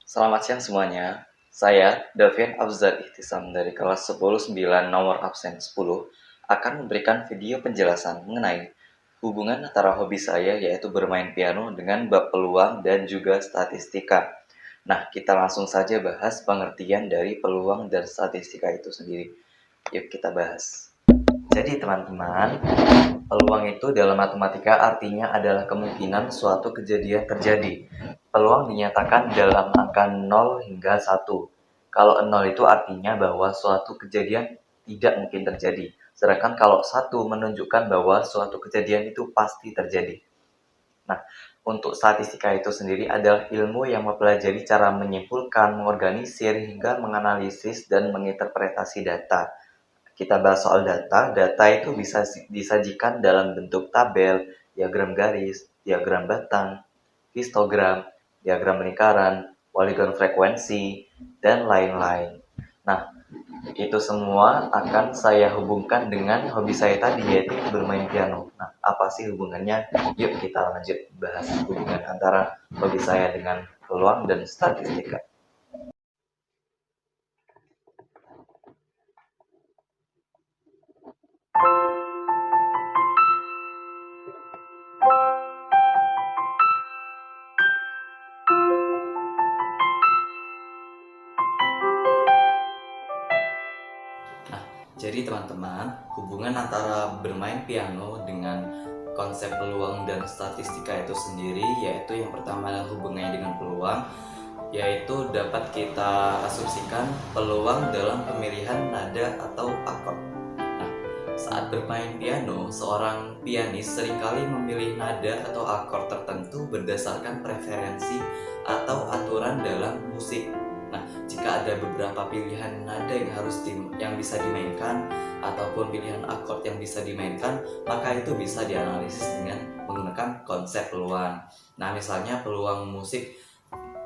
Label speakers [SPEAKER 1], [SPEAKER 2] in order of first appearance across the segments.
[SPEAKER 1] Selamat siang semuanya. Saya, Davian Afzal Ihtisam dari kelas 10-9 nomor absen 10 akan memberikan video penjelasan mengenai hubungan antara hobi saya yaitu bermain piano dengan bab peluang dan juga statistika. Nah, kita langsung saja bahas pengertian dari peluang dan statistika itu sendiri. Yuk kita bahas. Jadi teman-teman, peluang itu dalam matematika artinya adalah kemungkinan suatu kejadian terjadi. Peluang dinyatakan dalam angka 0 hingga 1. Kalau 0 itu artinya bahwa suatu kejadian tidak mungkin terjadi. Sedangkan kalau 1 menunjukkan bahwa suatu kejadian itu pasti terjadi. Nah, untuk statistika itu sendiri adalah ilmu yang mempelajari cara menyimpulkan, mengorganisir, hingga menganalisis dan menginterpretasi data. Kita bahas soal data. Data itu bisa disajikan dalam bentuk tabel, diagram garis, diagram batang, histogram, diagram lingkaran, polygon frekuensi, dan lain-lain. Nah, itu semua akan saya hubungkan dengan hobi saya tadi, yaitu bermain piano. Nah, apa sih hubungannya? Yuk kita lanjut bahas hubungan antara hobi saya dengan peluang dan statistika. Jadi teman-teman, hubungan antara bermain piano dengan konsep peluang dan statistika itu sendiri, yaitu yang pertama adalah hubungannya dengan peluang, yaitu dapat kita asumsikan peluang dalam pemilihan nada atau akord. Nah, saat bermain piano, seorang pianis seringkali memilih nada atau akord tertentu berdasarkan preferensi atau aturan dalam musik. Nah, jika ada beberapa pilihan nada yang bisa dimainkan ataupun pilihan akord yang bisa dimainkan, maka itu bisa dianalisis dengan menggunakan konsep peluang. Nah, misalnya peluang musik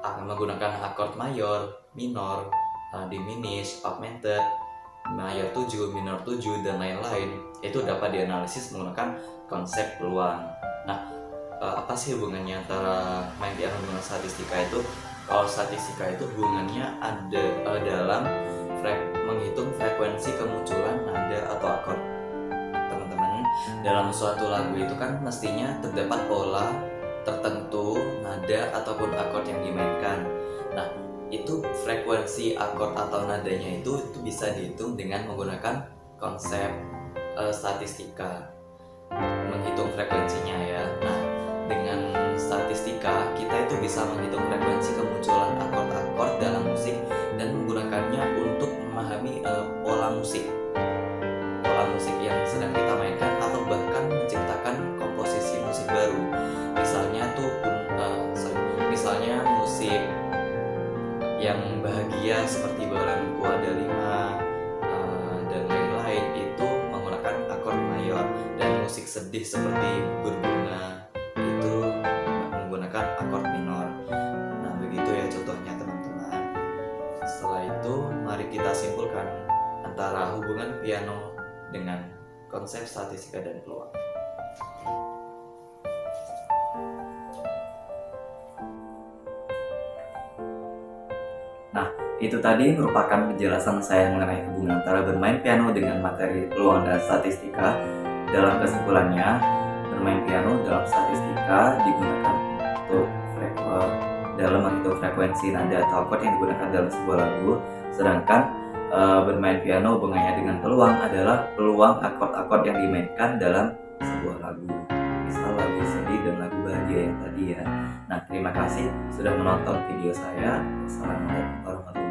[SPEAKER 1] akan menggunakan akord mayor, minor, diminished, augmented, mayor 7, minor 7, dan lain-lain. Itu dapat dianalisis menggunakan konsep peluang. Nah, apa sih hubungannya antara main piano dengan statistika itu? Kalau statistika itu hubungannya ada dalam menghitung frekuensi kemunculan nada atau akord. Teman-teman, dalam suatu lagu itu kan mestinya terdapat pola tertentu nada ataupun akord yang dimainkan. Nah, itu frekuensi akord atau nadanya itu bisa dihitung dengan menggunakan konsep statistika, menghitung frekuensinya ya. Nah, dengan statistika kita itu bisa menghitung frekuensi kemunculan akord-akord dalam musik dan menggunakannya untuk memahami pola musik yang sedang kita mainkan atau bahkan menciptakan komposisi musik baru. Misalnya musik yang bahagia seperti Balanku Ada 5 dan lain-lain itu menggunakan akord mayor, dan musik sedih seperti Berbunga itu menggunakan akord minor. Nah, begitu ya contohnya teman-teman. Setelah itu mari kita simpulkan antara hubungan piano dengan konsep statistika dan peluang. Nah, itu tadi merupakan penjelasan saya mengenai hubungan antara bermain piano dengan materi peluang dan statistika. Dalam kesimpulannya, bermain piano dalam statistika digunakan untuk dalam menghitung frekuensi nada atau akord yang digunakan dalam sebuah lagu, sedangkan bermain piano hubungannya dengan peluang adalah peluang akord-akord yang dimainkan dalam sebuah lagu. Misal lagu sedih dan lagu bahagia yang tadi ya. Nah, terima kasih sudah menonton video saya. Wassalamualaikum warahmatullahi wabarakatuh.